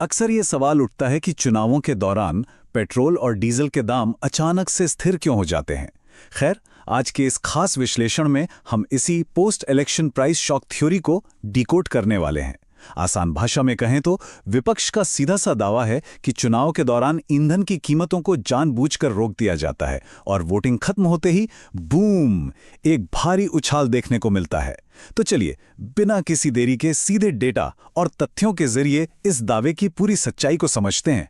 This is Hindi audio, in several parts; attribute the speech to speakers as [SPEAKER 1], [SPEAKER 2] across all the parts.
[SPEAKER 1] अक्सर ये सवाल उठता है कि चुनावों के दौरान पेट्रोल और डीजल के दाम अचानक से स्थिर क्यों हो जाते हैं। खैर, आज के इस खास विश्लेषण में हम इसी post election price shock theory को डिकोड करने वाले हैं। आसान भाषा में कहें तो विपक्ष का सीधा सा दावा है कि चुनाव के दौरान ईंधन की कीमतों को जानबूझकर रोक दिया जाता है और वोटिंग खत्म होते ही बूम, एक भारी उछाल देखने को मिलता है। तो चलिए, बिना किसी देरी के सीधे डेटा और तथ्यों के जरिए इस दावे की पूरी सच्चाई को समझते हैं।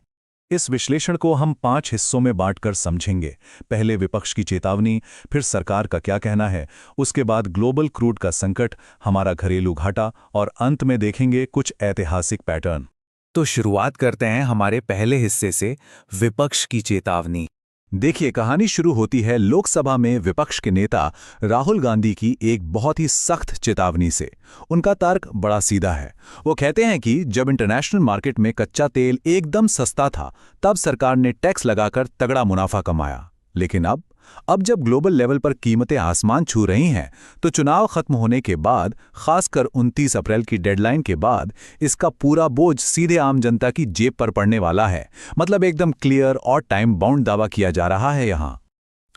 [SPEAKER 1] इस विश्लेषण को हम 5 हिस्सों में बांटकर समझेंगे। पहले विपक्ष की चेतावनी, फिर सरकार का क्या कहना है, उसके बाद ग्लोबल क्रूड का संकट, हमारा घरेलू घाटा और अंत में देखेंगे कुछ ऐतिहासिक पैटर्न।
[SPEAKER 2] तो शुरुआत करते हैं हमारे पहले हिस्से से, विपक्ष की चेतावनी।
[SPEAKER 1] देखिए, कहानी शुरू होती है लोकसभा में विपक्ष के नेता राहुल गांधी की एक बहुत ही सख्त चेतावनी से। उनका तर्क बड़ा सीधा है। वो कहते हैं कि जब इंटरनेशनल मार्केट में कच्चा तेल एकदम सस्ता था, तब सरकार ने टैक्स लगाकर तगड़ा मुनाफा कमाया। लेकिन अब जब ग्लोबल लेवल पर कीमतें आसमान छू रही हैं, तो चुनाव खत्म होने के बाद, खासकर 29 अप्रैल की डेडलाइन के बाद, इसका पूरा बोझ सीधे आम जनता की जेब पर पड़ने वाला है। मतलब एकदम क्लियर और टाइम बाउंड दावा किया जा रहा है यहां।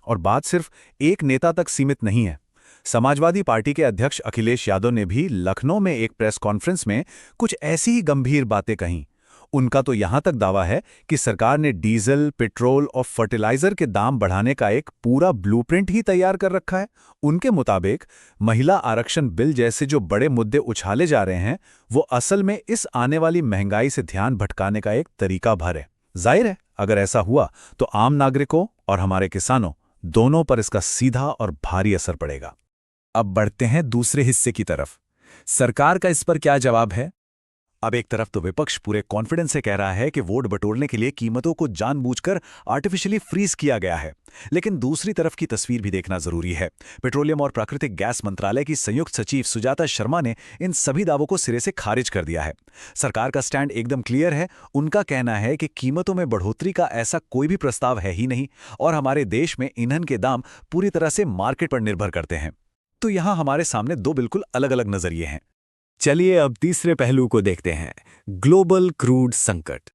[SPEAKER 1] और बात सिर्फ एक नेता तक सीमित नहीं है। समाजवादी पार्टी के अध्यक्ष अखिलेश यादव ने भी लखनऊ में एक प्रेस कॉन्फ्रेंस में कुछ ऐसी ही गंभीर बातें कहीं। उनका तो यहां तक दावा है कि सरकार ने डीजल, पेट्रोल और फर्टिलाइजर के दाम बढ़ाने का एक पूरा ब्लूप्रिंट ही तैयार कर रखा है। उनके मुताबिक महिला आरक्षण बिल जैसे जो बड़े मुद्दे उछाले जा रहे हैं, वो असल में इस आने वाली महंगाई से ध्यान भटकाने का एक तरीका भर है। जाहिर है, अगर ऐसा हुआ तो आम नागरिकों और हमारे किसानों दोनों पर इसका सीधा और भारी असर पड़ेगा।
[SPEAKER 2] अब बढ़ते हैं दूसरे हिस्से की तरफ। सरकार का इस पर क्या जवाब है?
[SPEAKER 1] अब एक तरफ तो विपक्ष पूरे कॉन्फिडेंस से कह रहा है कि वोट बटोरने के लिए कीमतों को जानबूझकर आर्टिफिशियली फ्रीज किया गया है, लेकिन दूसरी तरफ की तस्वीर भी देखना जरूरी है। पेट्रोलियम और प्राकृतिक गैस मंत्रालय की संयुक्त सचिव सुजाता शर्मा ने इन सभी दावों को सिरे से खारिज कर दिया है। सरकार का स्टैंड एकदम क्लियर है। उनका कहना है कि कीमतों में बढ़ोतरी का ऐसा कोई भी प्रस्ताव है ही नहीं और हमारे देश में ईंधन के दाम पूरी तरह से मार्केट पर निर्भर करते हैं। तो यहां हमारे सामने दो बिल्कुल अलग अलग नजरिए हैं।
[SPEAKER 2] चलिए अब तीसरे पहलू को देखते हैं, ग्लोबल क्रूड संकट।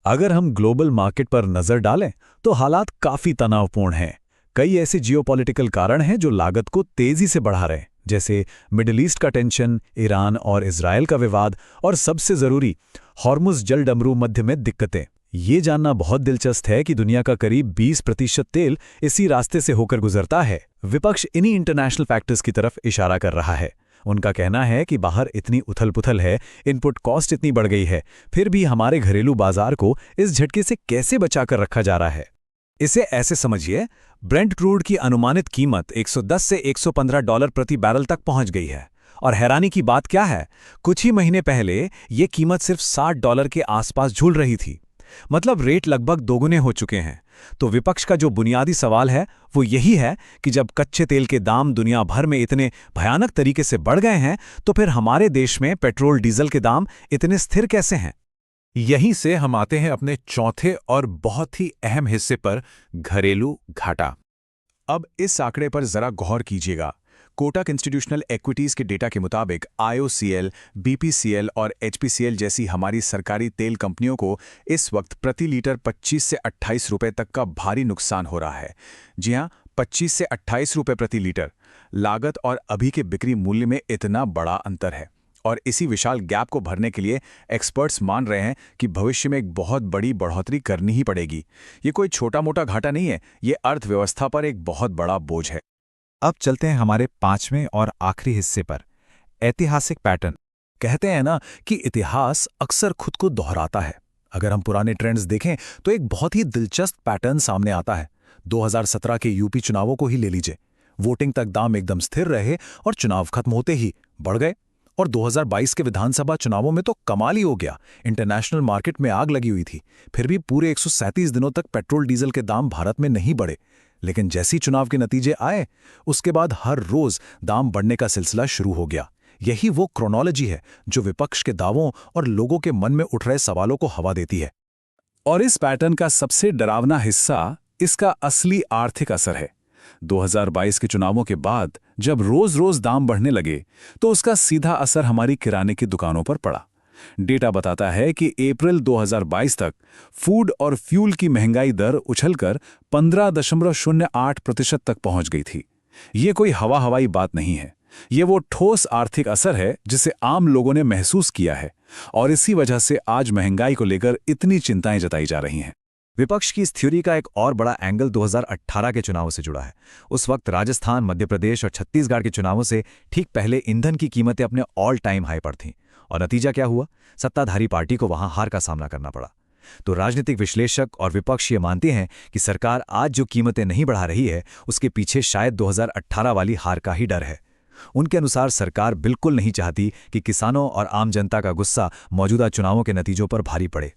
[SPEAKER 1] अगर हम ग्लोबल मार्केट पर नजर डालें तो हालात काफी तनावपूर्ण हैं। कई ऐसे जियोपॉलिटिकल कारण हैं जो लागत को तेजी से बढ़ा रहे हैं, जैसे मिडिल ईस्ट का टेंशन, ईरान और इजराइल का विवाद और सबसे जरूरी हॉर्मुज जल डमरू मध्य में दिक्कतें। ये जानना बहुत दिलचस्प है कि दुनिया का करीब 20% तेल इसी रास्ते से होकर गुजरता है। विपक्ष इन्हीं इंटरनेशनल फैक्टर्स की तरफ इशारा कर रहा है। उनका कहना है कि बाहर इतनी उथल-पुथल है, इनपुट कॉस्ट इतनी बढ़ गई है, फिर भी हमारे घरेलू बाजार को इस झटके से कैसे बचाकर रखा जा रहा है। इसे ऐसे समझिए, ब्रेंट क्रूड की अनुमानित कीमत 110 से $115 प्रति बैरल तक पहुंच गई है। और हैरानी की बात क्या है, कुछ ही महीने पहले ये कीमत सिर्फ $60 के आसपास झूल रही थी। मतलब रेट लगभग दोगुने हो चुके हैं। तो विपक्ष का जो बुनियादी सवाल है वो यही है कि जब कच्चे तेल के दाम दुनिया भर में इतने भयानक तरीके से बढ़ गए हैं, तो फिर हमारे देश में पेट्रोल डीजल के दाम इतने स्थिर कैसे हैं?
[SPEAKER 2] यहीं से हम आते हैं अपने चौथे और बहुत ही अहम हिस्से पर, घरेलू घाटा।
[SPEAKER 1] अब इस आंकड़े पर जरा गौर कीजिएगा। कोटक इंस्टीट्यूशनल इक्विटीज के डेटा के मुताबिक IOCL, BPCL और HPCL जैसी हमारी सरकारी तेल कंपनियों को इस वक्त प्रति लीटर 25 से 28 रुपए तक का भारी नुकसान हो रहा है। जी हां, 25 से 28 रुपए प्रति लीटर। लागत और अभी के बिक्री मूल्य में इतना बड़ा अंतर है। और इसी विशाल गैप को भरने के लिए एक्सपर्ट्स मान रहे हैं कि भविष्य में एक बहुत बड़ी बढ़ोतरी करनी ही पड़ेगी। ये कोई छोटा मोटा घाटा नहीं है, ये अर्थव्यवस्था पर एक बहुत बड़ा बोझ है।
[SPEAKER 2] अब चलते हैं हमारे 5वें और आखिरी हिस्से पर, ऐतिहासिक पैटर्न।
[SPEAKER 1] कहते हैं ना कि इतिहास अक्सर खुद को दोहराता है। अगर हम पुराने ट्रेंड्स देखें तो एक बहुत ही दिलचस्प पैटर्न सामने आता है। 2017 के यूपी चुनावों को ही ले लीजिए। वोटिंग तक दाम एकदम स्थिर रहे और चुनाव खत्म होते ही बढ़ गए। और 2022 के विधानसभा चुनावों में तो कमाल ही हो गया। इंटरनेशनल मार्केट में आग लगी हुई थी, फिर भी पूरे 137 दिनों तक पेट्रोल डीजल के दाम भारत में नहीं बढ़े। लेकिन जैसी चुनाव के नतीजे आए, उसके बाद हर रोज दाम बढ़ने का सिलसिला शुरू हो गया। यही वो क्रोनोलॉजी है जो विपक्ष के दावों और लोगों के मन में उठ रहे सवालों को हवा देती है। और इस पैटर्न का सबसे डरावना हिस्सा इसका असली आर्थिक असर है। 2022 के चुनावों के बाद जब रोज रोज दाम बढ़ने लगे, तो उसका सीधा असर हमारी किराने की दुकानों पर पड़ा। डेटा बताता है कि अप्रैल 2022 तक फूड और फ्यूल की महंगाई दर उछलकर 15.08% तक पहुंच गई थी। ये कोई हवाई बात नहीं है। ये वो ठोस आर्थिक असर है जिसे आम लोगों ने महसूस किया है, और इसी वजह से आज महंगाई को लेकर इतनी चिंताएं जताई जा रही हैं।
[SPEAKER 3] विपक्ष की इस थ्योरी का एक और बड़ा एंगल 2018 के चुनावों से जुड़ा है। उस वक्त राजस्थान, मध्य प्रदेश और छत्तीसगढ़ के चुनावों से ठीक पहले ईंधन की कीमतें अपने ऑल टाइम हाई पर थीं, और नतीजा क्या हुआ? सत्ताधारी पार्टी को वहां हार का सामना करना पड़ा। तो राजनीतिक विश्लेषक और विपक्ष ये मानते हैं कि सरकार आज जो कीमतें नहीं बढ़ा रही है, उसके पीछे शायद 2018 वाली हार का ही डर है। उनके अनुसार सरकार बिल्कुल नहीं चाहती कि किसानों और आम जनता का गुस्सा मौजूदा चुनावों के नतीजों पर भारी पड़े।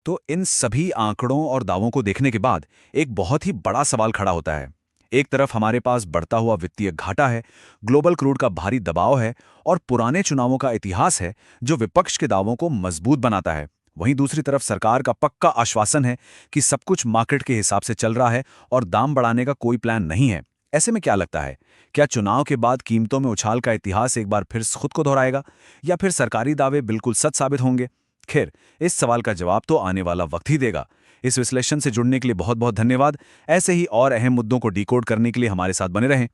[SPEAKER 1] तो इन सभी आंकड़ों और दावों को देखने के बाद एक बहुत ही बड़ा सवाल खड़ा होता है। एक तरफ हमारे पास बढ़ता हुआ वित्तीय घाटा है, ग्लोबल क्रूड का भारी दबाव है और पुराने चुनावों का इतिहास है जो विपक्ष के दावों को मजबूत बनाता है। वहीं दूसरी तरफ सरकार का पक्का आश्वासन है कि सब कुछ मार्केट के हिसाब से चल रहा है और दाम बढ़ाने का कोई प्लान नहीं है। ऐसे में क्या लगता है, क्या चुनाव के बाद कीमतों में उछाल का इतिहास एक बार फिर खुद को दोहराएगा, या फिर सरकारी दावे बिल्कुल सच साबित होंगे? खैर, इस सवाल का जवाब तो आने वाला वक्त ही देगा। इस विश्लेषण से जुड़ने के लिए बहुत बहुत धन्यवाद। ऐसे ही और अहम मुद्दों को डिकोड करने के लिए हमारे साथ बने रहें।